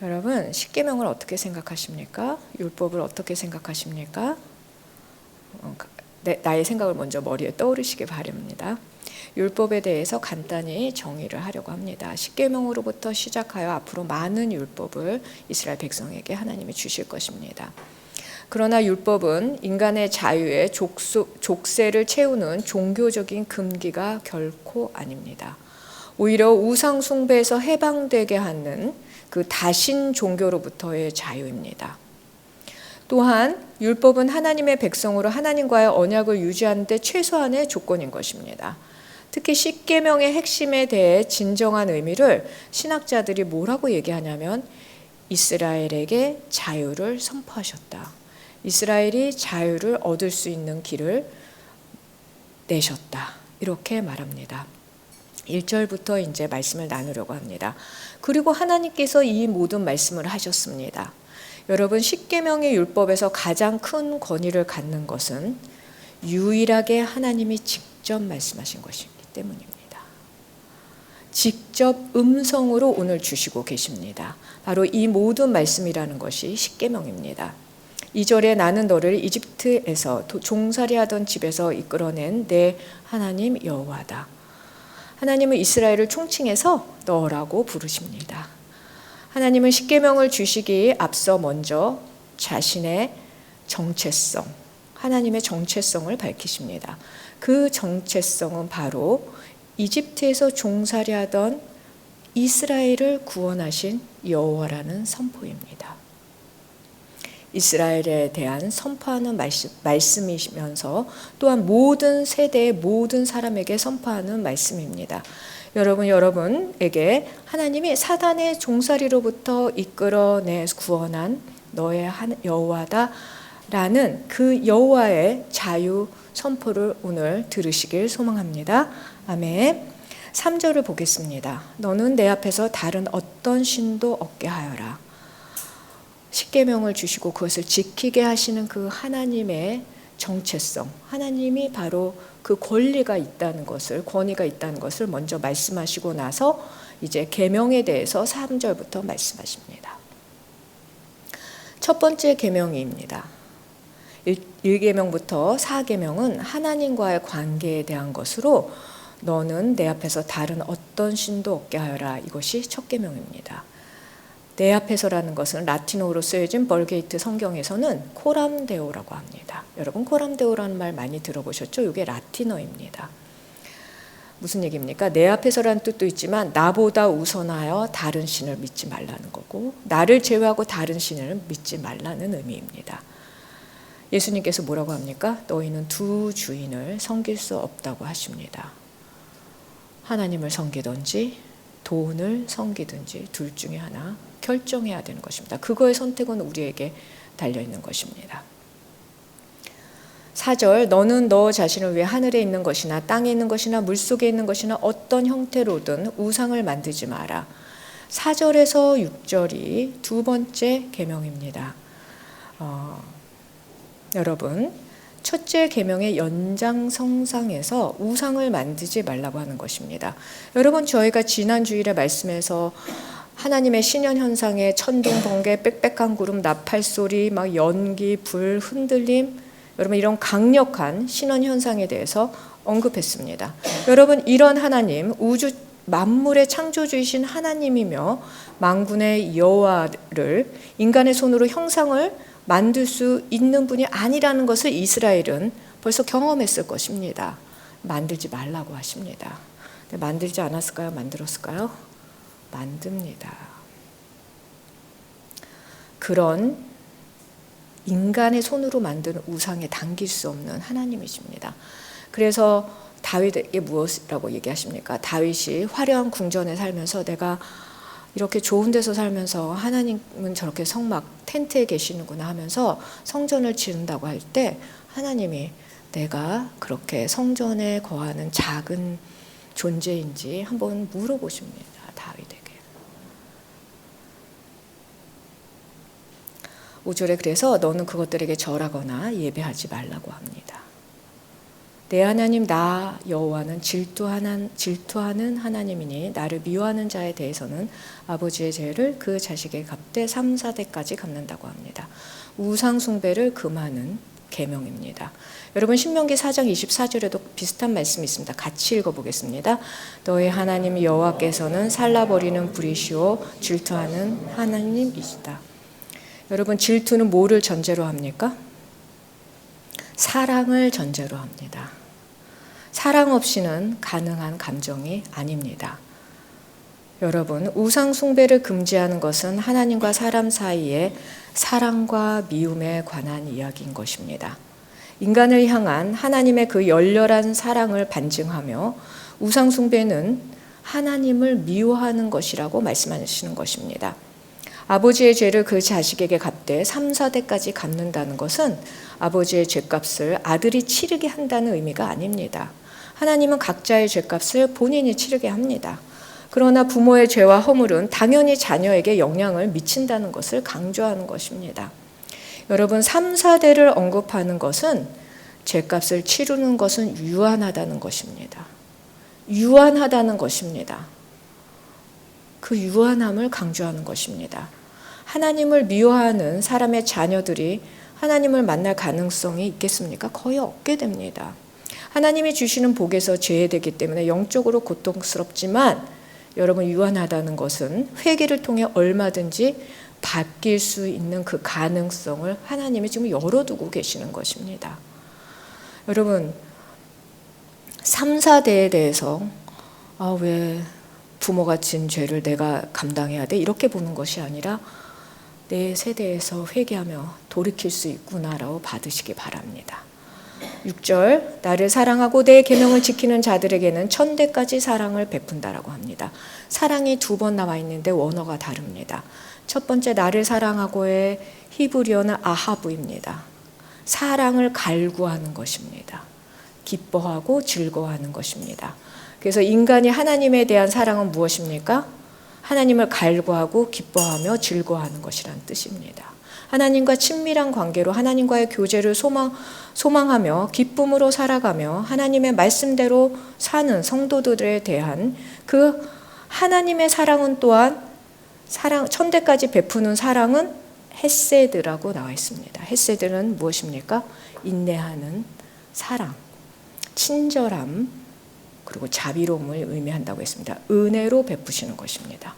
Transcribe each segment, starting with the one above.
여러분, 십계명을 어떻게 생각하십니까? 율법을 어떻게 생각하십니까? 나의 생각을 먼저 머리에 떠오르시기 바랍니다. 율법에 대해서 간단히 정의를 하려고 합니다. 십계명으로부터 시작하여 앞으로 많은 율법을 이스라엘 백성에게 하나님이 주실 것입니다. 그러나 율법은 인간의 자유에 족쇄를 채우는 종교적인 금기가 결코 아닙니다. 오히려 우상 숭배에서 해방되게 하는 그 다신 종교로부터의 자유입니다. 또한 율법은 하나님의 백성으로 하나님과의 언약을 유지하는 데 최소한의 조건인 것입니다. 특히 십계명의 핵심에 대해 진정한 의미를 신학자들이 뭐라고 얘기하냐면 이스라엘에게 자유를 선포하셨다. 이스라엘이 자유를 얻을 수 있는 길을 내셨다. 이렇게 말합니다. 1절부터 이제 말씀을 나누려고 합니다. 그리고 하나님께서 이 모든 말씀을 하셨습니다. 여러분, 십계명의 율법에서 가장 큰 권위를 갖는 것은 유일하게 하나님이 직접 말씀하신 것이기 때문입니다. 직접 음성으로 오늘 주시고 계십니다. 바로 이 모든 말씀이라는 것이 십계명입니다. 2절에 나는 너를 이집트에서 종살이하던 집에서 이끌어낸 내 하나님 여호와다. 하나님은 이스라엘을 총칭해서 너라고 부르십니다. 하나님은 십계명을 주시기에 앞서 먼저 자신의 정체성, 하나님의 정체성을 밝히십니다. 그 정체성은 바로 이집트에서 종살이하던 이스라엘을 구원하신 여호와라는 선포입니다. 이스라엘에 대한 선포하는 말씀이시면서 또한 모든 세대의 모든 사람에게 선포하는 말씀입니다. 여러분에게 하나님이 사단의 종살이로부터 이끌어내 구원한 너의 여호와다라는 그 여호와의 자유 선포를 오늘 들으시길 소망합니다. 아멘. 3절을 보겠습니다. 너는 내 앞에서 다른 어떤 신도 없게 하여라. 십계명을 주시고 그것을 지키게 하시는 그 하나님의 정체성, 하나님이 바로 그 권위가 있다는 것을 먼저 말씀하시고 나서 이제 계명에 대해서 3절부터 말씀하십니다. 첫 번째 계명입니다. 1계명부터 4계명은 하나님과의 관계에 대한 것으로 너는 내 앞에서 다른 어떤 신도 없게 하여라. 이것이 첫 계명입니다. 내 앞에서라는 것은 라틴어로 쓰여진 벌게이트 성경에서는 코람데오라고 합니다. 여러분, 코람데오라는 말 많이 들어보셨죠? 이게 라틴어입니다. 무슨 얘기입니까? 내 앞에서라는 뜻도 있지만 나보다 우선하여 다른 신을 믿지 말라는 거고, 나를 제외하고 다른 신을 믿지 말라는 의미입니다. 예수님께서 뭐라고 합니까? 너희는 두 주인을 섬길 수 없다고 하십니다. 하나님을 섬기든지 돈을 섬기든지 둘 중에 하나 결정해야 되는 것입니다. 그거의 선택은 우리에게 달려있는 것입니다. 4절, 너는 너 자신을 위해 하늘에 있는 것이나 땅에 있는 것이나 물속에 있는 것이나 어떤 형태로든 우상을 만들지 마라. 4절에서 6절이 두 번째 계명입니다. 여러분, 첫째 계명의 연장성상에서 우상을 만들지 말라고 하는 것입니다. 여러분, 저희가 지난 주일에 말씀에서 하나님의 신현 현상에 천둥, 번개, 빽빽한 구름, 나팔 소리, 막 연기, 불, 흔들림, 여러분 이런 강력한 신현 현상에 대해서 언급했습니다. 여러분, 이런 하나님, 우주 만물의 창조주이신 하나님이며 만군의 여호와를 인간의 손으로 형상을 만들 수 있는 분이 아니라는 것을 이스라엘은 벌써 경험했을 것입니다. 만들지 말라고 하십니다. 만들지 않았을까요? 만들었을까요? 만듭니다. 그런 인간의 손으로 만든 우상에 당길 수 없는 하나님이십니다. 그래서 다윗에게 무엇이라고 얘기하십니까? 다윗이 화려한 궁전에 살면서 내가 이렇게 좋은 데서 살면서 하나님은 저렇게 성막 텐트에 계시는구나 하면서 성전을 지른다고 할 때 하나님이 내가 그렇게 성전에 거하는 작은 존재인지 한번 물어보십니다. 다윗에게. 5절에 그래서 너는 그것들에게 절하거나 예배하지 말라고 합니다. 내 하나님 나 여호와는 질투하는 하나님이니 나를 미워하는 자에 대해서는 아버지의 죄를 그 자식에게 갚되 3, 4대까지 갚는다고 합니다. 우상 숭배를 금하는 계명입니다. 여러분 신명기 4장 24절에도 비슷한 말씀이 있습니다. 같이 읽어보겠습니다. 너의 하나님 여호와께서는 살라버리는 불이시오 질투하는 하나님이시다. 여러분 질투는 뭐를 전제로 합니까? 사랑을 전제로 합니다. 사랑 없이는 가능한 감정이 아닙니다. 여러분 우상 숭배를 금지하는 것은 하나님과 사람 사이의 사랑과 미움에 관한 이야기인 것입니다. 인간을 향한 하나님의 그 열렬한 사랑을 반증하며 우상 숭배는 하나님을 미워하는 것이라고 말씀하시는 것입니다. 아버지의 죄를 그 자식에게 갚되 3, 4대까지 갚는다는 것은 아버지의 죄값을 아들이 치르게 한다는 의미가 아닙니다. 하나님은 각자의 죄값을 본인이 치르게 합니다. 그러나 부모의 죄와 허물은 당연히 자녀에게 영향을 미친다는 것을 강조하는 것입니다. 여러분 3, 4대를 언급하는 것은 죄값을 치르는 것은 유한하다는 것입니다. 유한하다는 것입니다. 그 유한함을 강조하는 것입니다. 하나님을 미워하는 사람의 자녀들이 하나님을 만날 가능성이 있겠습니까? 거의 없게 됩니다. 하나님이 주시는 복에서 제외되기 때문에 영적으로 고통스럽지만 여러분 유한하다는 것은 회개를 통해 얼마든지 바뀔 수 있는 그 가능성을 하나님이 지금 열어두고 계시는 것입니다. 여러분 3, 4대에 대해서 왜 부모가 진 죄를 내가 감당해야 돼? 이렇게 보는 것이 아니라 내 세대에서 회개하며 돌이킬 수 있구나라고 받으시기 바랍니다. 6절 나를 사랑하고 내 계명을 지키는 자들에게는 1000대까지 사랑을 베푼다라고 합니다. 사랑이 2번 나와 있는데 원어가 다릅니다. 첫 번째 나를 사랑하고의 히브리어는 아하브입니다. 사랑을 갈구하는 것입니다. 기뻐하고 즐거워하는 것입니다. 그래서 인간이 하나님에 대한 사랑은 무엇입니까? 하나님을 갈구하고 기뻐하며 즐거워하는 것이란 뜻입니다. 하나님과 친밀한 관계로 하나님과의 교제를 소망하며 기쁨으로 살아가며 하나님의 말씀대로 사는 성도들에 대한 그 하나님의 사랑은 또한 1000대까지 베푸는 사랑은 헤세드라고 나와 있습니다. 헤세드는 무엇입니까? 인내하는 사랑, 친절함, 그리고 자비로움을 의미한다고 했습니다. 은혜로 베푸시는 것입니다.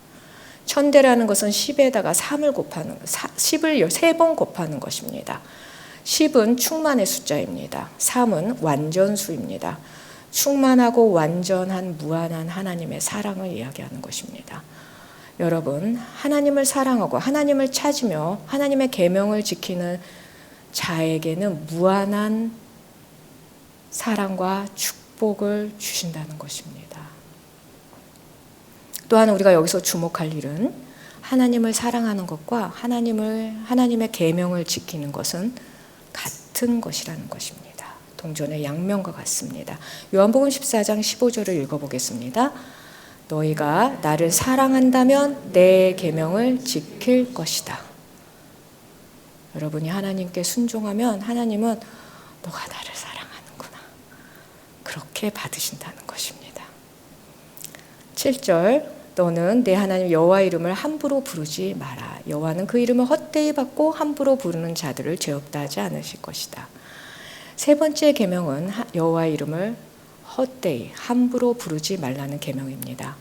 1000대라는 것은 10에다가 3을 곱하는 10을 3번 곱하는 것입니다. 10은 충만의 숫자입니다. 3은 완전수입니다. 충만하고 완전한 무한한 하나님의 사랑을 이야기하는 것입니다. 여러분 하나님을 사랑하고 하나님을 찾으며 하나님의 계명을 지키는 자에게는 무한한 사랑과 축복을 주신다는 것입니다. 또한 우리가 여기서 주목할 일은 하나님을 사랑하는 것과 하나님의 계명을 지키는 것은 같은 것이라는 것입니다. 동전의 양면과 같습니다. 요한복음 14장 15절을 읽어보겠습니다. 너희가 나를 사랑한다면 내 계명을 지킬 것이다. 여러분이 하나님께 순종하면 하나님은 너가 나를 사랑하는구나. 그렇게 받으신다는 것입니다. 7절 너는 내 하나님 여호와 이름을 함부로 부르지 마라. 여호와는 그 이름을 헛되이 받고 함부로 부르는 자들을 죄 없다 하지 않으실 것이다. 세 번째 계명은 여호와 이름을 헛되이 함부로 부르지 말라는 계명입니다.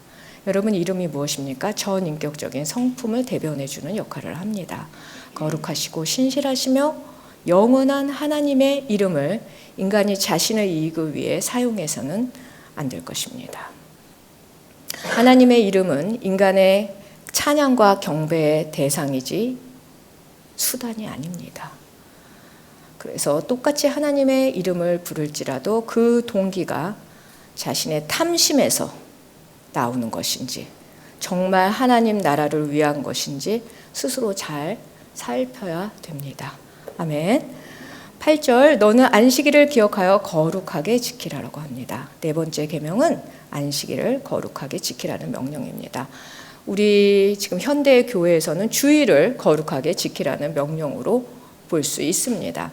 여러분 이름이 무엇입니까? 전인격적인 성품을 대변해 주는 역할을 합니다. 거룩하시고 신실하시며 영원한 하나님의 이름을 인간이 자신의 이익을 위해 사용해서는 안 될 것입니다. 하나님의 이름은 인간의 찬양과 경배의 대상이지 수단이 아닙니다. 그래서 똑같이 하나님의 이름을 부를지라도 그 동기가 자신의 탐심에서 나오는 것인지 정말 하나님 나라를 위한 것인지 스스로 잘 살펴야 됩니다. 아멘. 8절 너는 안식일을 기억하여 거룩하게 지키라라고 합니다. 네 번째 계명은 안식일을 거룩하게 지키라는 명령입니다. 우리 지금 현대 교회에서는 주일을 거룩하게 지키라는 명령으로 볼 수 있습니다.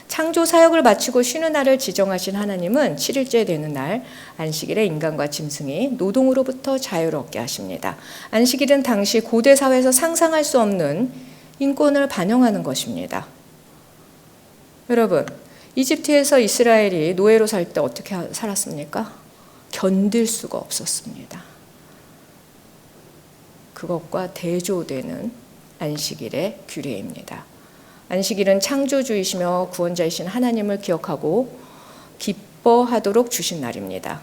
창조 사역을 마치고 쉬는 날을 지정하신 하나님은 7일째 되는 날 안식일에 인간과 짐승이 노동으로부터 자유를 얻게 하십니다. 안식일은 당시 고대 사회에서 상상할 수 없는 인권을 반영하는 것입니다. 여러분, 이집트에서 이스라엘이 노예로 살 때 어떻게 살았습니까? 견딜 수가 없었습니다. 그것과 대조되는 안식일의 규례입니다. 안식일은 창조주이시며 구원자이신 하나님을 기억하고 기뻐하도록 주신 날입니다.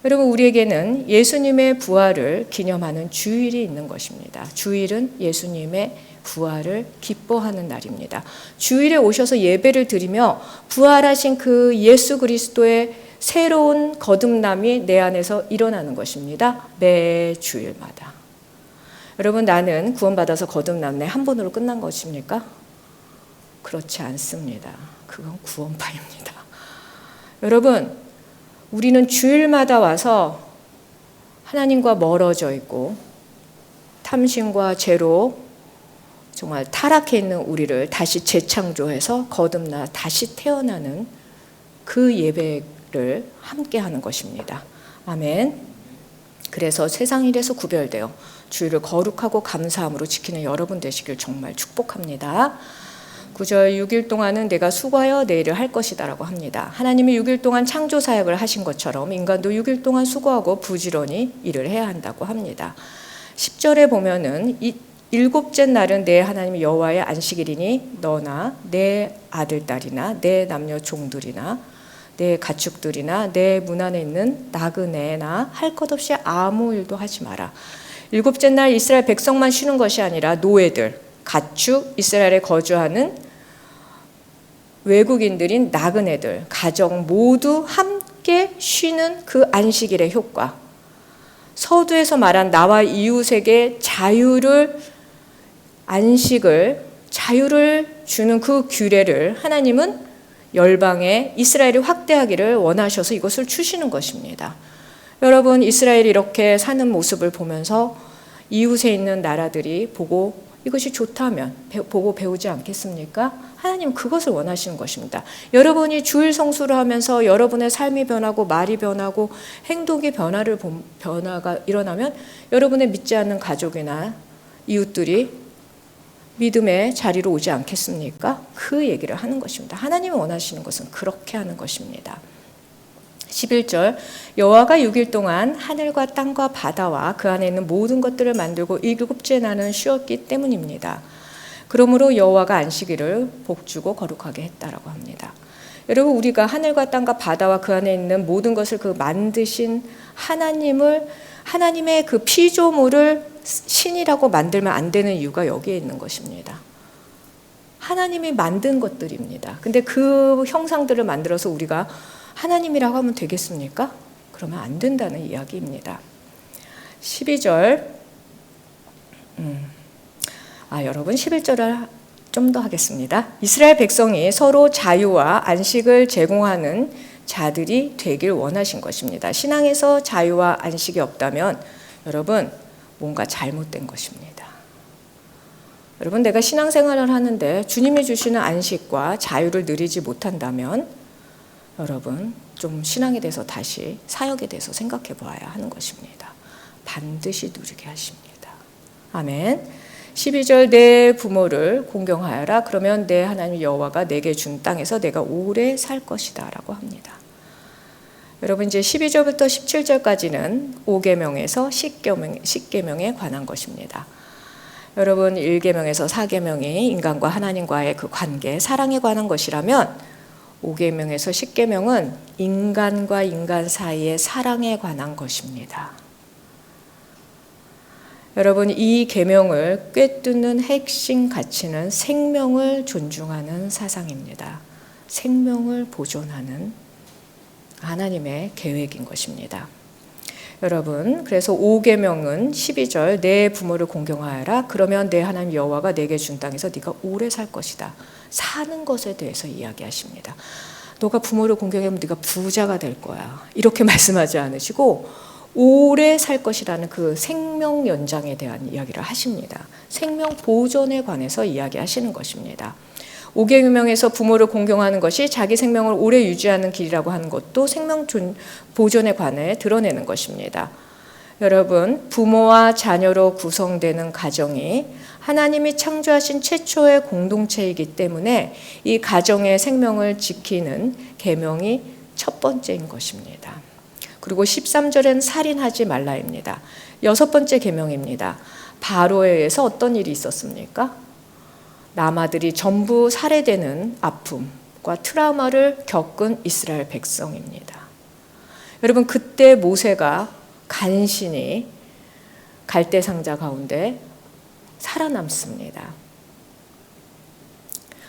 여러분, 우리에게는 예수님의 부활을 기념하는 주일이 있는 것입니다. 주일은 예수님의 부활을 기뻐하는 날입니다. 주일에 오셔서 예배를 드리며 부활하신 그 예수 그리스도의 새로운 거듭남이 내 안에서 일어나는 것입니다. 매 주일마다. 여러분, 나는 구원받아서 거듭남네 한 번으로 끝난 것입니까? 그렇지 않습니다. 그건 구원파입니다. 여러분, 우리는 주일마다 와서 하나님과 멀어져 있고 탐심과 죄로 정말 타락해 있는 우리를 다시 재창조해서 거듭나 다시 태어나는 그 예배를 함께 하는 것입니다. 아멘. 그래서 세상 일에서 구별되어 주일을 거룩하고 감사함으로 지키는 여러분 되시길 정말 축복합니다. 9절 6일 동안은 내가 수고하여 내 일을 할 것이다 라고 합니다. 하나님이 6일 동안 창조 사역을 하신 것처럼 인간도 6일 동안 수고하고 부지런히 일을 해야 한다고 합니다. 10절에 보면은 일곱째 날은 내 하나님 여호와의 안식일이니 너나 내 아들 딸이나 내 남녀 종들이나 내 가축들이나 내 문 안에 있는 나그네나 할 것 없이 아무 일도 하지 마라. 일곱째 날 이스라엘 백성만 쉬는 것이 아니라 노예들, 가축, 이스라엘에 거주하는 외국인들인 나그네들, 가정 모두 함께 쉬는 그 안식일의 효과. 서두에서 말한 나와 이웃에게 자유를 주는 그 규례를 하나님은 열방에 이스라엘이 확대하기를 원하셔서 이것을 주시는 것입니다. 여러분, 이스라엘이 이렇게 사는 모습을 보면서 이웃에 있는 나라들이 보고 이것이 좋다면 보고 배우지 않겠습니까? 하나님 그것을 원하시는 것입니다. 여러분이 주일 성수를 하면서 여러분의 삶이 변하고 말이 변하고 행동의 변화가 일어나면 여러분의 믿지 않는 가족이나 이웃들이 믿음의 자리로 오지 않겠습니까? 그 얘기를 하는 것입니다. 하나님이 원하시는 것은 그렇게 하는 것입니다. 11절 여호와가 6일 동안 하늘과 땅과 바다와 그 안에 있는 모든 것들을 만들고 일곱째 날은 쉬었기 때문입니다. 그러므로 여호와가 안식일을 복주고 거룩하게 했다라고 합니다. 여러분, 우리가 하늘과 땅과 바다와 그 안에 있는 모든 것을 그 만드신 하나님의 그 피조물을 신이라고 만들면 안 되는 이유가 여기에 있는 것입니다. 하나님이 만든 것들입니다. 근데 그 형상들을 만들어서 우리가 하나님이라고 하면 되겠습니까? 그러면 안 된다는 이야기입니다. 12절 여러분 11절을 좀 더 하겠습니다. 이스라엘 백성이 서로 자유와 안식을 제공하는 자들이 되길 원하신 것입니다. 신앙에서 자유와 안식이 없다면 여러분 뭔가 잘못된 것입니다. 여러분, 내가 신앙생활을 하는데 주님이 주시는 안식과 자유를 누리지 못한다면 여러분 좀 신앙에 대해서 다시 사역에 대해서 생각해 보아야 하는 것입니다. 반드시 누리게 하십니다. 아멘. 12절 내 부모를 공경하여라. 그러면 내 하나님 여호와가 내게 준 땅에서 내가 오래 살 것이다 라고 합니다. 여러분, 이제 12절부터 17절까지는 5계명에서 10계명에 관한 것입니다. 여러분, 1계명에서 4계명이 인간과 하나님과의 그 관계, 사랑에 관한 것이라면 5계명에서 10계명은 인간과 인간 사이의 사랑에 관한 것입니다. 여러분, 이 계명을 꿰뚫는 핵심 가치는 생명을 존중하는 사상입니다. 생명을 보존하는 하나님의 계획인 것입니다. 여러분, 그래서 5계명은 12절 내 부모를 공경하여라. 그러면 내 하나님 여호와가 내게 준 땅에서 네가 오래 살 것이다. 사는 것에 대해서 이야기하십니다. 너가 부모를 공경하면 네가 부자가 될 거야. 이렇게 말씀하지 않으시고 오래 살 것이라는 그 생명 연장에 대한 이야기를 하십니다. 생명 보존에 관해서 이야기하시는 것입니다. 오계명에서 부모를 공경하는 것이 자기 생명을 오래 유지하는 길이라고 하는 것도 생명 보존에 관해 드러내는 것입니다. 여러분, 부모와 자녀로 구성되는 가정이 하나님이 창조하신 최초의 공동체이기 때문에 이 가정의 생명을 지키는 계명이 첫 번째인 것입니다. 그리고 13절엔 살인하지 말라입니다. 여섯 번째 계명입니다. 바로에 의해서 어떤 일이 있었습니까? 남아들이 전부 살해되는 아픔과 트라우마를 겪은 이스라엘 백성입니다. 여러분, 그때 모세가 간신히 갈대 상자 가운데 살아남습니다.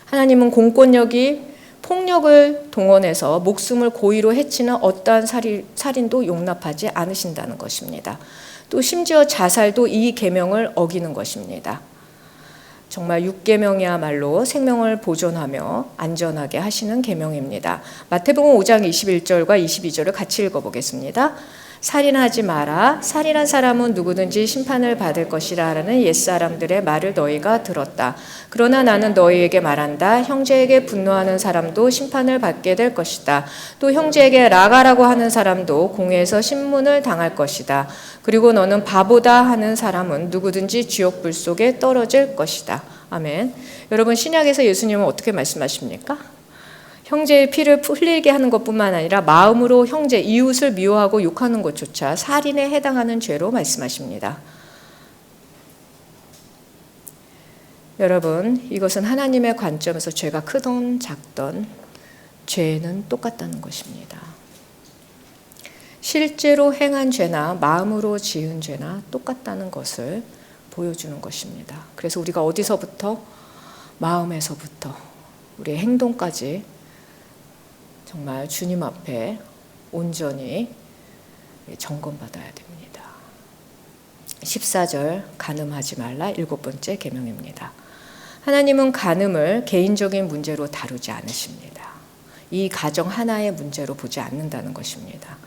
하나님은 공권력이 폭력을 동원해서 목숨을 고의로 해치는 어떠한 살인도 용납하지 않으신다는 것입니다. 또 심지어 자살도 이 계명을 어기는 것입니다. 정말 6계명이야말로 생명을 보존하며 안전하게 하시는 계명입니다. 마태복음 5장 21절과 22절을 같이 읽어보겠습니다. 살인하지 마라. 살인한 사람은 누구든지 심판을 받을 것이라 라는 옛사람들의 말을 너희가 들었다. 그러나 나는 너희에게 말한다. 형제에게 분노하는 사람도 심판을 받게 될 것이다. 또 형제에게 라가라고 하는 사람도 공회에서 신문을 당할 것이다. 그리고 너는 바보다 하는 사람은 누구든지 지옥불 속에 떨어질 것이다. 아멘. 여러분, 신약에서 예수님은 어떻게 말씀하십니까? 형제의 피를 흘리게 하는 것뿐만 아니라 마음으로 형제, 이웃을 미워하고 욕하는 것조차 살인에 해당하는 죄로 말씀하십니다. 여러분, 이것은 하나님의 관점에서 죄가 크던 작던 죄는 똑같다는 것입니다. 실제로 행한 죄나 마음으로 지은 죄나 똑같다는 것을 보여주는 것입니다. 그래서 우리가 어디서부터? 마음에서부터 우리의 행동까지 정말 주님 앞에 온전히 점검받아야 됩니다. 14절, 간음하지 말라, 7번째 계명입니다. 하나님은 간음을 개인적인 문제로 다루지 않으십니다. 이 가정 하나의 문제로 보지 않는다는 것입니다.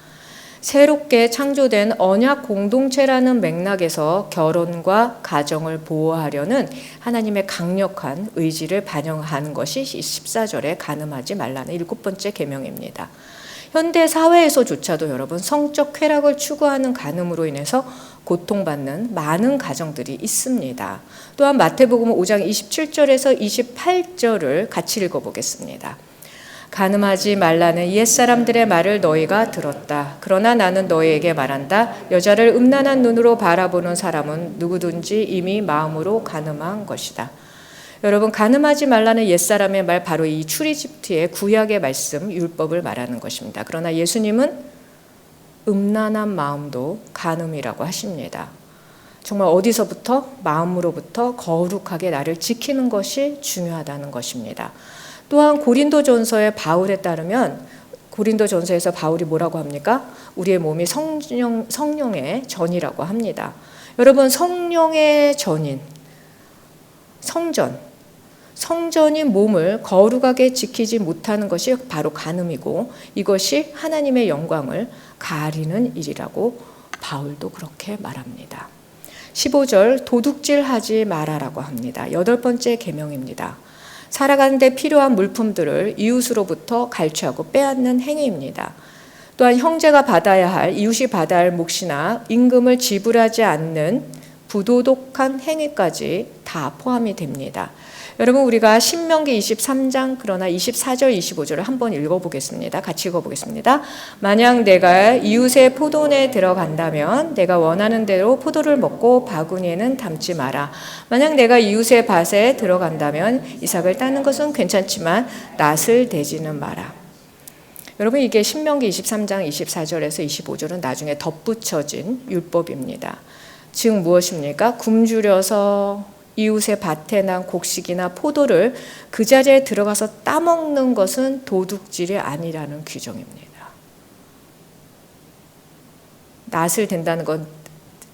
새롭게 창조된 언약 공동체라는 맥락에서 결혼과 가정을 보호하려는 하나님의 강력한 의지를 반영하는 것이 14절에 간음하지 말라는 7번째 계명입니다. 현대 사회에서조차도 여러분, 성적 쾌락을 추구하는 간음으로 인해서 고통받는 많은 가정들이 있습니다. 또한 마태복음 5장 27절에서 28절을 같이 읽어보겠습니다. 간음하지 말라는 옛사람들의 말을 너희가 들었다. 그러나 나는 너희에게 말한다. 여자를 음란한 눈으로 바라보는 사람은 누구든지 이미 마음으로 간음한 것이다. 여러분, 간음하지 말라는 옛사람의 말, 바로 이 출애굽기의 구약의 말씀, 율법을 말하는 것입니다. 그러나 예수님은 음란한 마음도 간음이라고 하십니다. 정말 어디서부터? 마음으로부터 거룩하게 나를 지키는 것이 중요하다는 것입니다. 또한 고린도전서의 바울에 따르면, 고린도전서에서 바울이 뭐라고 합니까? 우리의 몸이 성령의 전이라고 합니다. 여러분, 성령의 전인 성전이 몸을 거룩하게 지키지 못하는 것이 바로 간음이고, 이것이 하나님의 영광을 가리는 일이라고 바울도 그렇게 말합니다. 15절, 도둑질하지 말아라고 합니다. 8번째 계명입니다. 살아가는 데 필요한 물품들을 이웃으로부터 갈취하고 빼앗는 행위입니다. 또한 형제가 받아야 할, 이웃이 받아야 할 몫이나 임금을 지불하지 않는 부도덕한 행위까지 다 포함이 됩니다. 여러분, 우리가 신명기 23장 그러나 24절 25절을 한번 읽어보겠습니다. 같이 읽어보겠습니다. 만약 내가 이웃의 포도원에 들어간다면 내가 원하는 대로 포도를 먹고 바구니에는 담지 마라. 만약 내가 이웃의 밭에 들어간다면 이삭을 따는 것은 괜찮지만 낫을 대지는 마라. 여러분, 이게 신명기 23장 24절에서 25절은 나중에 덧붙여진 율법입니다. 즉 무엇입니까? 굶주려서 이웃의 밭에 난 곡식이나 포도를 그 자리에 들어가서 따먹는 것은 도둑질이 아니라는 규정입니다. 낫을 댄다는 건,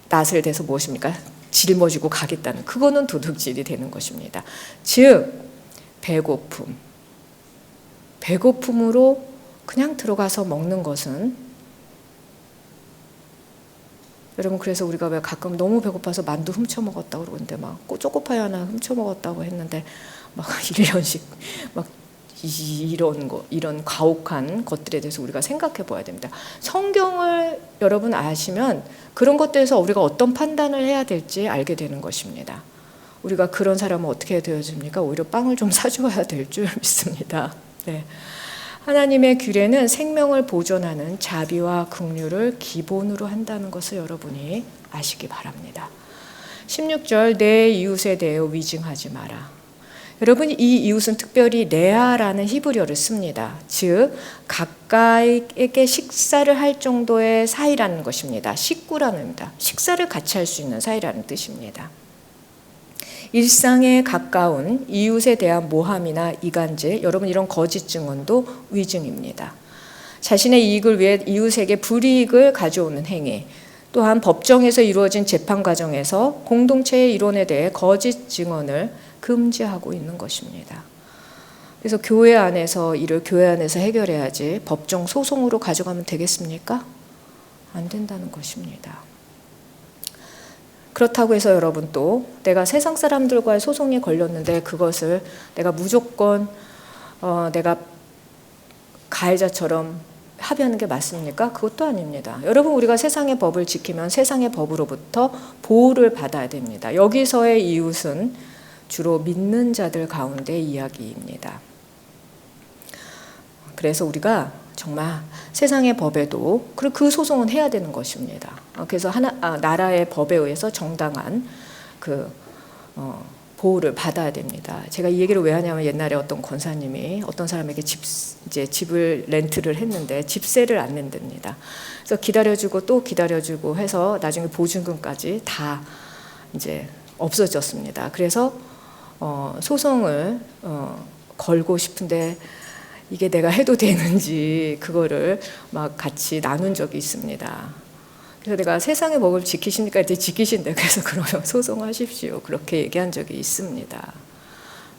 낫을 대서 무엇입니까? 짊어지고 가겠다는, 그거는 도둑질이 되는 것입니다. 즉 배고픔으로 그냥 들어가서 먹는 것은 여러분, 그래서 우리가 왜 가끔 너무 배고파서 만두 훔쳐 먹었다고 그러는데 막 초코파이 하나 훔쳐 먹었다고 했는데 막 1년씩 막 이런 가혹한 것들에 대해서 우리가 생각해 봐야 됩니다. 성경을 여러분 아시면 그런 것들에서 우리가 어떤 판단을 해야 될지 알게 되는 것입니다. 우리가 그런 사람은 어떻게 되어집니까? 오히려 빵을 좀 사주어야 될 줄 믿습니다. 네. 하나님의 규례는 생명을 보존하는 자비와 긍휼을 기본으로 한다는 것을 여러분이 아시기 바랍니다. 16절, 내 이웃에 대하여 위증하지 마라. 여러분, 이 이웃은 특별히 레아라는 히브리어를 씁니다. 즉 가까이에게 식사를 할 정도의 사이라는 것입니다. 식구라는 의미입니다. 식사를 같이 할 수 있는 사이라는 뜻입니다. 일상에 가까운 이웃에 대한 모함이나 이간질, 여러분 이런 거짓 증언도 위증입니다. 자신의 이익을 위해 이웃에게 불이익을 가져오는 행위, 또한 법정에서 이루어진 재판 과정에서 공동체의 이론에 대해 거짓 증언을 금지하고 있는 것입니다. 그래서 교회 안에서 이를 교회 안에서 해결해야지 법정 소송으로 가져가면 되겠습니까? 안 된다는 것입니다. 그렇다고 해서 여러분, 또 내가 세상 사람들과의 소송에 걸렸는데 그것을 내가 무조건 내가 가해자처럼 합의하는 게 맞습니까? 그것도 아닙니다. 여러분, 우리가 세상의 법을 지키면 세상의 법으로부터 보호를 받아야 됩니다. 여기서의 이웃은 주로 믿는 자들 가운데 이야기입니다. 그래서 우리가 정말 세상의 법에도 그 소송은 해야 되는 것입니다. 그래서 나라의 법에 의해서 정당한 보호를 받아야 됩니다. 제가 이 얘기를 왜 하냐면, 옛날에 어떤 권사님이 어떤 사람에게 집을 렌트를 했는데 집세를 안 낸답니다. 그래서 기다려주고 또 기다려주고 해서 나중에 보증금까지 다 이제 없어졌습니다. 그래서 소송을 걸고 싶은데 이게 내가 해도 되는지 그거를 막 같이 나눈 적이 있습니다. 그래서 내가 세상의 법을 지키십니까? 이제 지키신대. 그래서 그러면 소송하십시오. 그렇게 얘기한 적이 있습니다.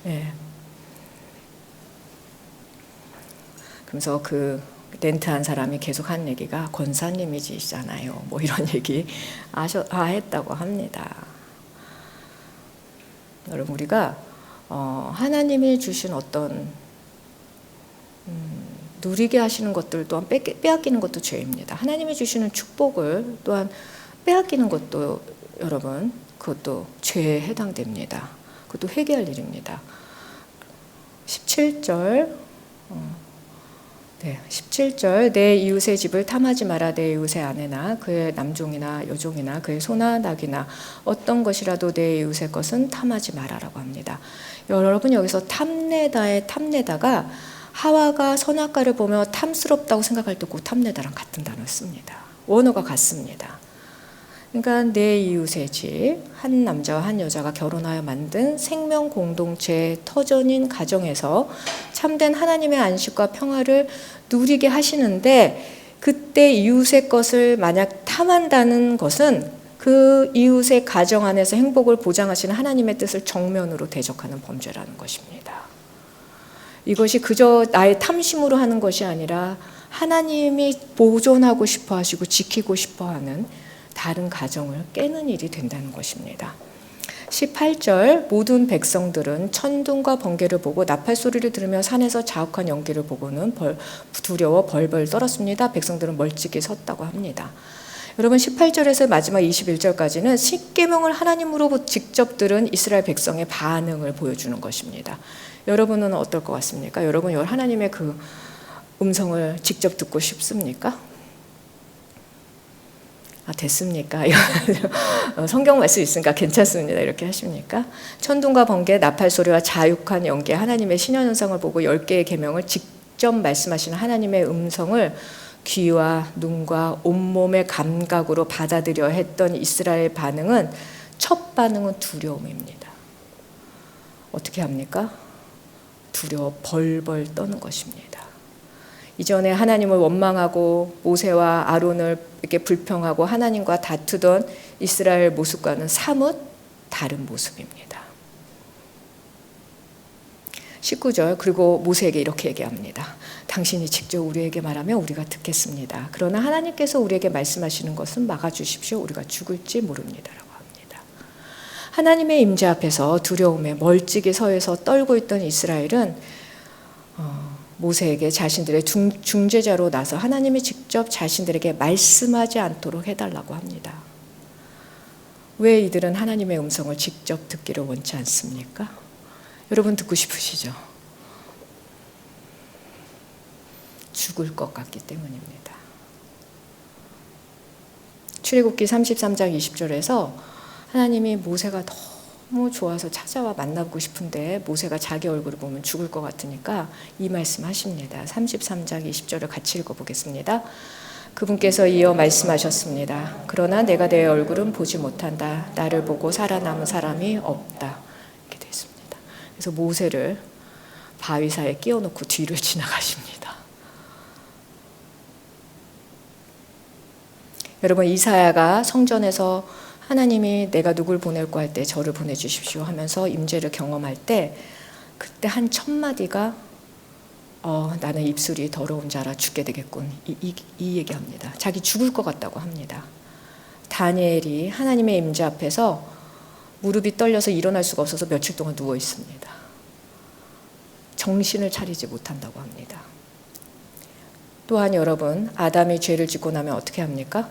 네. 그래서 그 렌트한 사람이 계속 한 얘기가 권사님이시잖아요. 뭐 이런 얘기 했다고 합니다. 여러분, 우리가 하나님이 주신 어떤 누리게 하시는 것들 또한 빼앗기는 것도 죄입니다. 하나님이 주시는 축복을 또한 빼앗기는 것도 여러분, 그것도 죄에 해당됩니다. 그것도 회개할 일입니다. 17절, 17절, 내 이웃의 집을 탐하지 마라. 내 이웃의 아내나 그의 남종이나 여종이나 그의 소나 낙이나 어떤 것이라도 내 이웃의 것은 탐하지 마라라고 합니다. 여러분, 여기서 탐내다의 탐내다가 하와가 선악과를 보며 탐스럽다고 생각할 때 그 탐내다랑 같은 단어를 씁니다. 원어가 같습니다. 그러니까 내 이웃의 집, 한 남자와 한 여자가 결혼하여 만든 생명 공동체의 터전인 가정에서 참된 하나님의 안식과 평화를 누리게 하시는데, 그때 이웃의 것을 만약 탐한다는 것은 그 이웃의 가정 안에서 행복을 보장하시는 하나님의 뜻을 정면으로 대적하는 범죄라는 것입니다. 이것이 그저 나의 탐심으로 하는 것이 아니라 하나님이 보존하고 싶어 하시고 지키고 싶어 하는 다른 가정을 깨는 일이 된다는 것입니다. 18절, 모든 백성들은 천둥과 번개를 보고 나팔 소리를 들으며 산에서 자욱한 연기를 보고는 두려워 벌벌 떨었습니다. 백성들은 멀찍이 섰다고 합니다. 여러분, 18절에서 마지막 21절까지는 십계명을 하나님으로부터 직접 들은 이스라엘 백성의 반응을 보여주는 것입니다. 여러분은 어떨 것 같습니까? 여러분, 하나님의 그 음성을 직접 듣고 싶습니까? 됐습니까? 성경 말씀 있으니까 괜찮습니다. 이렇게 하십니까? 천둥과 번개, 나팔 소리와 자욱한 연기, 하나님의 신현 현상을 보고 10개의 계명을 직접 말씀하시는 하나님의 음성을 귀와 눈과 온몸의 감각으로 받아들여 했던 이스라엘 반응은, 첫 반응은 두려움입니다. 어떻게 합니까? 두려워 벌벌 떠는 것입니다. 이전에 하나님을 원망하고 모세와 아론을 이렇게 불평하고 하나님과 다투던 이스라엘 모습과는 사뭇 다른 모습입니다. 19절 그리고 모세에게 이렇게 얘기합니다. 당신이 직접 우리에게 말하면 우리가 듣겠습니다. 그러나 하나님께서 우리에게 말씀하시는 것은 막아주십시오. 우리가 죽을지 모릅니다라고 합니다. 하나님의 임재 앞에서 두려움에 멀찍이 서에서 떨고 있던 이스라엘은 모세에게 자신들의 중재자로 나서 하나님이 직접 자신들에게 말씀하지 않도록 해달라고 합니다. 왜 이들은 하나님의 음성을 직접 듣기를 원치 않습니까? 여러분 듣고 싶으시죠? 죽을 것 같기 때문입니다. 출애굽기 33장 20절에서 하나님이 모세가 너무 좋아서 찾아와 만나고 싶은데 모세가 자기 얼굴을 보면 죽을 것 같으니까 이 말씀 하십니다. 33장 20절을 같이 읽어보겠습니다. 그분께서 이어 말씀하셨습니다. 그러나 내가 내 얼굴은 보지 못한다. 나를 보고 살아남은 사람이 없다. 이렇게 되어 있습니다. 그래서 모세를 바위사에 끼워놓고 뒤를 지나가십니다. 여러분 이사야가 성전에서 하나님이 내가 누굴 보낼까 할 때 저를 보내주십시오 하면서 임재를 경험할 때 그때 한 첫 마디가 나는 입술이 더러운 자라 죽게 되겠군. 이 얘기합니다. 자기 죽을 것 같다고 합니다. 다니엘이 하나님의 임재 앞에서 무릎이 떨려서 일어날 수가 없어서 며칠 동안 누워 있습니다. 정신을 차리지 못한다고 합니다. 또한 여러분 아담이 죄를 짓고 나면 어떻게 합니까?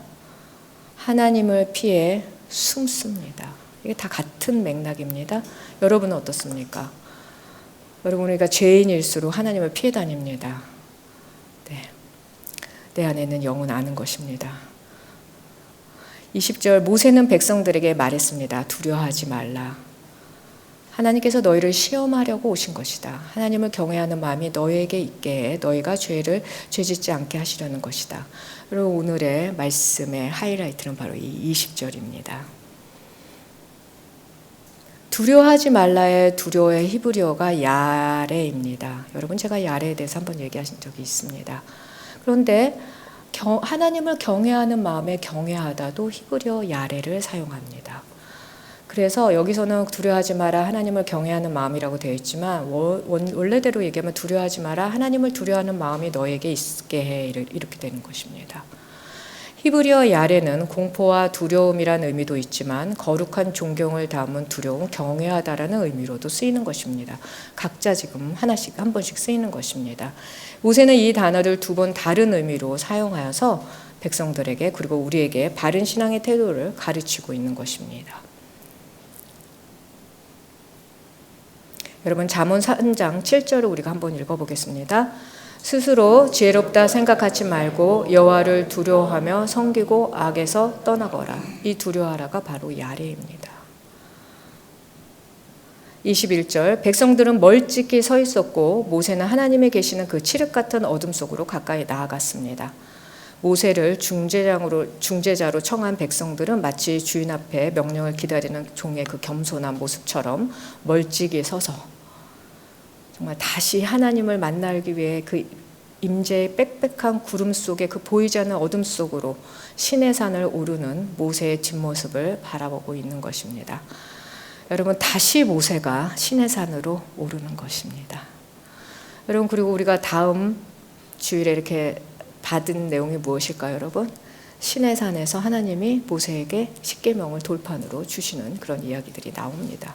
하나님을 피해 숨습니다. 이게 다 같은 맥락입니다. 여러분은 어떻습니까? 여러분 우리가 죄인일수록 하나님을 피해 다닙니다. 네. 내 안에 있는 영은 아는 것입니다. 20절 모세는 백성들에게 말했습니다. 두려워하지 말라. 하나님께서 너희를 시험하려고 오신 것이다. 하나님을 경외하는 마음이 너희에게 있게 해 너희가 죄짓지 않게 하시려는 것이다. 그리고 오늘의 말씀의 하이라이트는 바로 이 20절입니다. 두려워하지 말라의 두려워의 히브리어가 야레입니다. 여러분 제가 야레에 대해서 한번 얘기하신 적이 있습니다. 그런데 하나님을 경외하는 마음에 경외하다도 히브리어 야레를 사용합니다. 그래서 여기서는 두려워하지 마라 하나님을 경외하는 마음이라고 되어 있지만 원래대로 얘기하면 두려워하지 마라 하나님을 두려워하는 마음이 너에게 있게 해 이렇게 되는 것입니다. 히브리어 야레는 공포와 두려움이란 의미도 있지만 거룩한 존경을 담은 두려움, 경외하다라는 의미로도 쓰이는 것입니다. 각자 지금 한 번씩 쓰이는 것입니다. 모세는 이 단어를 두 번 다른 의미로 사용하여서 백성들에게 그리고 우리에게 바른 신앙의 태도를 가르치고 있는 것입니다. 여러분 잠언 3장 7절을 우리가 한번 읽어보겠습니다. 스스로 지혜롭다 생각하지 말고 여호와를 두려워하며 섬기고 악에서 떠나거라. 이 두려워하라가 바로 야레입니다. 21절 백성들은 멀찍이 서 있었고 모세는 하나님이 계시는 그 칠흑 같은 어둠 속으로 가까이 나아갔습니다. 모세를 중재자로 청한 백성들은 마치 주인 앞에 명령을 기다리는 종의 그 겸손한 모습처럼 멀찍이 서서 정말 다시 하나님을 만나기 위해 그 임재의 빽빽한 구름 속에 그 보이지 않는 어둠 속으로 신의 산을 오르는 모세의 뒷모습을 바라보고 있는 것입니다. 여러분 다시 모세가 신의 산으로 오르는 것입니다. 여러분 그리고 우리가 다음 주일에 이렇게 받은 내용이 무엇일까요, 여러분? 신의 산에서 하나님이 모세에게 십계명을 돌판으로 주시는 그런 이야기들이 나옵니다.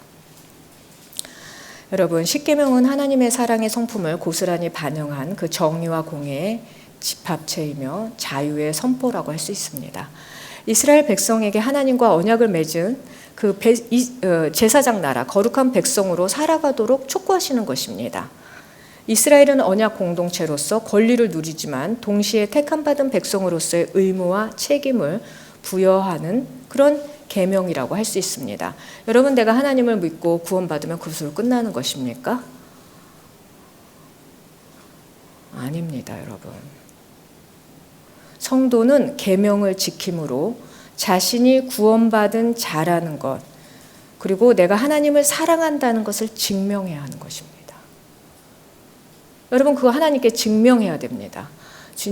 여러분 십계명은 하나님의 사랑의 성품을 고스란히 반영한 그 정의와 공의의 집합체이며 자유의 선포라고 할 수 있습니다. 이스라엘 백성에게 하나님과 언약을 맺은 그 제사장 나라 거룩한 백성으로 살아가도록 촉구하시는 것입니다. 이스라엘은 언약 공동체로서 권리를 누리지만 동시에 택함받은 백성으로서의 의무와 책임을 부여하는 그런 계명이라고 할 수 있습니다. 여러분 내가 하나님을 믿고 구원받으면 그것으로 끝나는 것입니까? 아닙니다, 여러분. 성도는 계명을 지킴으로 자신이 구원받은 자라는 것 그리고 내가 하나님을 사랑한다는 것을 증명해야 하는 것입니다. 여러분 그거 하나님께 증명해야 됩니다.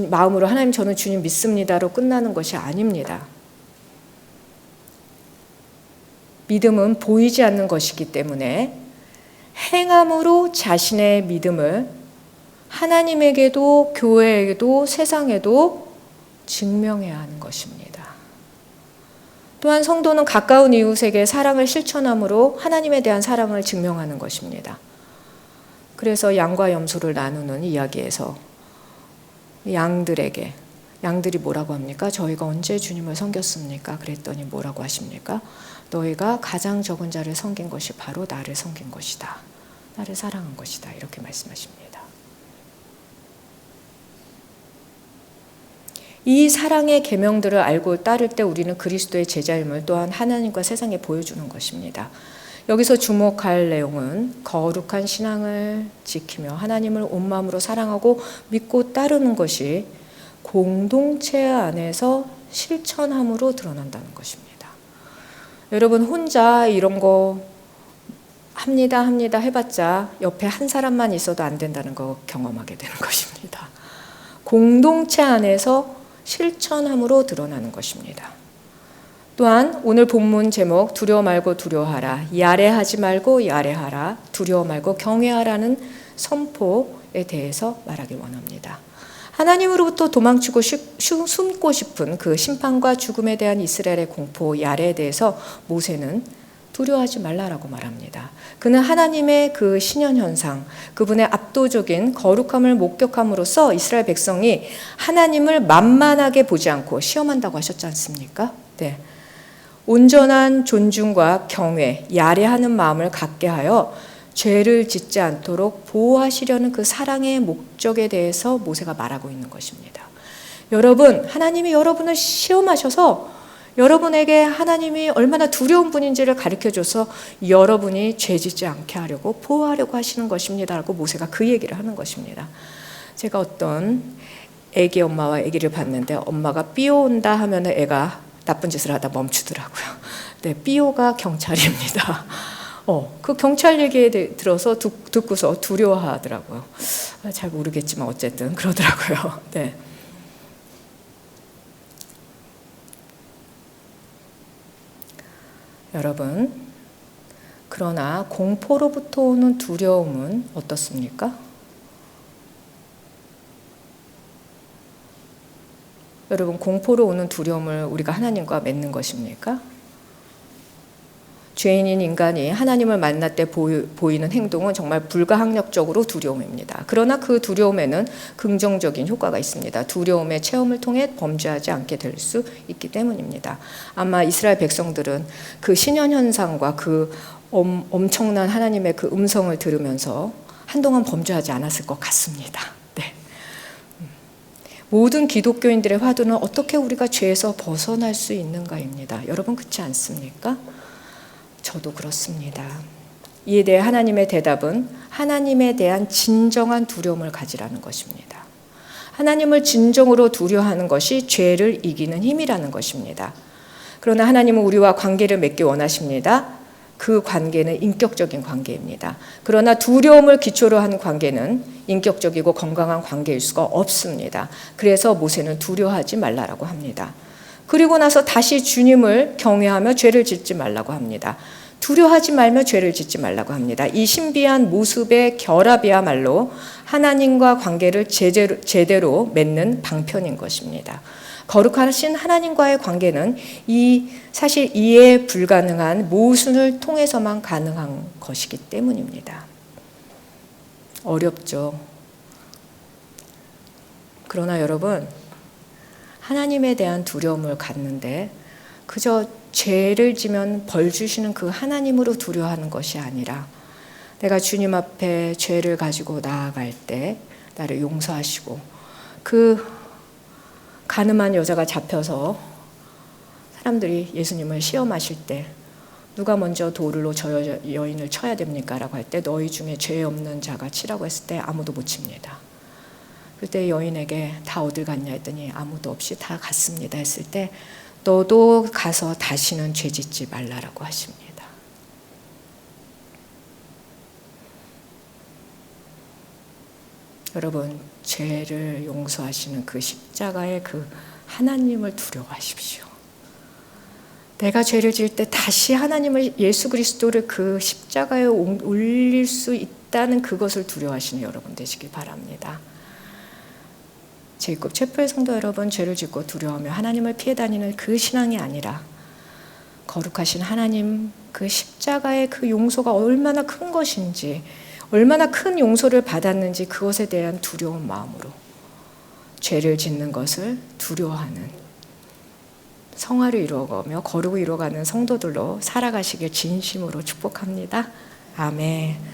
마음으로 하나님 저는 주님 믿습니다로 끝나는 것이 아닙니다. 믿음은 보이지 않는 것이기 때문에 행함으로 자신의 믿음을 하나님에게도 교회에게도 세상에도 증명해야 하는 것입니다. 또한 성도는 가까운 이웃에게 사랑을 실천함으로 하나님에 대한 사랑을 증명하는 것입니다. 그래서 양과 염소를 나누는 이야기에서 양들이 뭐라고 합니까? 저희가 언제 주님을 섬겼습니까? 그랬더니 뭐라고 하십니까? 너희가 가장 적은 자를 섬긴 것이 바로 나를 섬긴 것이다. 나를 사랑한 것이다. 이렇게 말씀하십니다. 이 사랑의 계명들을 알고 따를 때 우리는 그리스도의 제자임을 또한 하나님과 세상에 보여주는 것입니다. 여기서 주목할 내용은 거룩한 신앙을 지키며 하나님을 온 마음으로 사랑하고 믿고 따르는 것이 공동체 안에서 실천함으로 드러난다는 것입니다. 여러분 혼자 이런 거 합니다 해봤자 옆에 한 사람만 있어도 안 된다는 거 경험하게 되는 것입니다. 공동체 안에서 실천함으로 드러나는 것입니다. 또한 오늘 본문 제목 두려워 말고 두려워하라, 야래하지 말고 야래하라, 두려워 말고 경외하라는 선포에 대해서 말하기 원합니다. 하나님으로부터 도망치고 숨고 싶은 그 심판과 죽음에 대한 이스라엘의 공포 야래에 대해서 모세는 두려워하지 말라라고 말합니다. 그는 하나님의 그 신현현상, 그분의 압도적인 거룩함을 목격함으로써 이스라엘 백성이 하나님을 만만하게 보지 않고 시험한다고 하셨지 않습니까? 네. 온전한 존중과 경외, 야래하는 마음을 갖게 하여 죄를 짓지 않도록 보호하시려는 그 사랑의 목적에 대해서 모세가 말하고 있는 것입니다. 여러분, 하나님이 여러분을 시험하셔서 여러분에게 하나님이 얼마나 두려운 분인지를 가르쳐줘서 여러분이 죄짓지 않게 하려고 보호하려고 하시는 것입니다 라고 모세가 그 얘기를 하는 것입니다. 제가 어떤 애기 엄마와 애기를 봤는데 엄마가 삐온다 하면 애가 나쁜 짓을 하다 멈추더라고요. 네, 삐오가 경찰입니다. 그 경찰 얘기에 들어서 듣고서 두려워하더라고요. 잘 모르겠지만 어쨌든 그러더라고요. 네. 여러분, 그러나 공포로부터 오는 두려움은 어떻습니까? 여러분, 공포로 오는 두려움을 우리가 하나님과 맺는 것입니까? 죄인인 인간이 하나님을 만날 때 보이는 행동은 정말 불가항력적으로 두려움입니다. 그러나 그 두려움에는 긍정적인 효과가 있습니다. 두려움의 체험을 통해 범죄하지 않게 될 수 있기 때문입니다. 아마 이스라엘 백성들은 그 신현현상과 그 엄청난 하나님의 그 음성을 들으면서 한동안 범죄하지 않았을 것 같습니다. 네. 모든 기독교인들의 화두는 어떻게 우리가 죄에서 벗어날 수 있는가입니다. 여러분 그렇지 않습니까? 저도 그렇습니다. 이에 대해 하나님의 대답은 하나님에 대한 진정한 두려움을 가지라는 것입니다. 하나님을 진정으로 두려워하는 것이 죄를 이기는 힘이라는 것입니다. 그러나 하나님은 우리와 관계를 맺기 원하십니다. 그 관계는 인격적인 관계입니다. 그러나 두려움을 기초로 한 관계는 인격적이고 건강한 관계일 수가 없습니다. 그래서 모세는 두려워하지 말라라고 합니다. 그리고 나서 다시 주님을 경외하며 죄를 짓지 말라고 합니다. 두려워하지 말며 죄를 짓지 말라고 합니다. 이 신비한 모습의 결합이야말로 하나님과 관계를 제대로 맺는 방편인 것입니다. 거룩하신 하나님과의 관계는 사실 이해 불가능한 모순을 통해서만 가능한 것이기 때문입니다. 어렵죠. 그러나 여러분, 하나님에 대한 두려움을 갖는데 그저 죄를 지면 벌 주시는 그 하나님으로 두려워하는 것이 아니라 내가 주님 앞에 죄를 가지고 나아갈 때 나를 용서하시고 그 가늠한 여자가 잡혀서 사람들이 예수님을 시험하실 때 누가 먼저 돌로 저 여인을 쳐야 됩니까? 라고 할 때 너희 중에 죄 없는 자가 치라고 했을 때 아무도 못 칩니다. 그때 여인에게 다 어딜 갔냐 했더니 아무도 없이 다 갔습니다 했을 때 너도 가서 다시는 죄 짓지 말라라고 하십니다. 여러분, 죄를 용서하시는 그 십자가의 그 하나님을 두려워하십시오. 내가 죄를 지을 때 다시 하나님을, 예수 그리스도를 그 십자가에 올릴 수 있다는 그것을 두려워하시는 여러분 되시길 바랍니다. 제이콥 채플 성도 여러분, 죄를 짓고 두려워하며 하나님을 피해 다니는 그 신앙이 아니라 거룩하신 하나님 그 십자가의 그 용서가 얼마나 큰 것인지, 얼마나 큰 용서를 받았는지 그것에 대한 두려운 마음으로 죄를 짓는 것을 두려워하는 성화를 이루어가며 거룩을 이루어가는 성도들로 살아가시길 진심으로 축복합니다. 아멘.